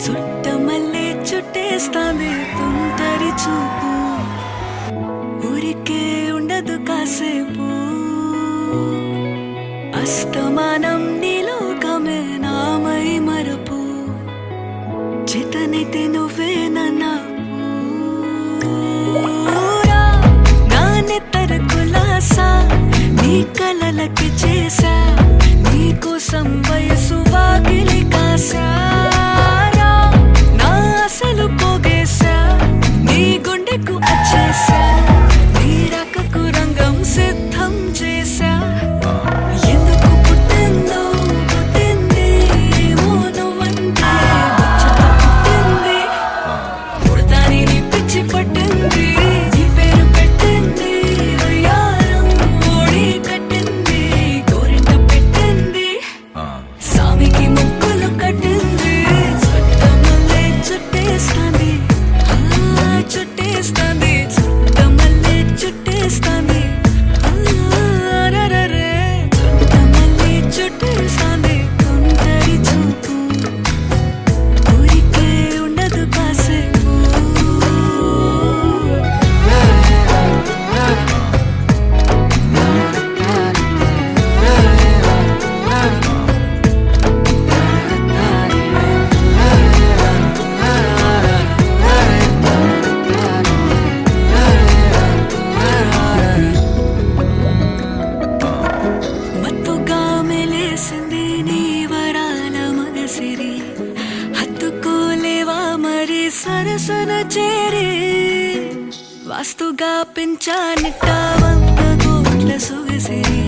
చుట్టమల్లే చుట్టేస్తాంది తుంటరి చూపు ఊరికే ఉండదు కాసేపు అస్తమానం నీలోకమే నామై మరపు చేతనైతే నువ్వే నన్నా నా నెత్తర కులాసా నీ కలలకి చేసా నీ కోసం వయసు వాకిలి కాసా నా అసలు పోగేసా నీ గుండెకు వచ్చేసా నీ రకకు రంగం సిద్ధం చేసా ఎందుకు పుట్టిందో పుట్టింది ఏమో నువ్వంటే ముచ్చట పుట్టింది పుడతాని నీ పిచ్చి పట్టింది నీ పేరు పెట్టింది వయ్యారం ఓడి కట్టింది గోరింట పెట్టింది సామికి ముక్కులు కట్టింది చుట్టమల్లే చుట్టేస్తాంది చుట్టేస్తాంది చుట్టమల్లే చుట్టేస్తాంది రరరే చుట్టమల్లే చుట్టేస్తాంది తుంటరి చూపు ఊరికే ఉండదు కాసేపు మత్తుగా మెలేసింది నీ వరాల మగసిరి హత్తుకోలేవా మరి సరసన చేరి వాస్తుగా పెంచానిట్ట 100 కోట్ల సొగసిరి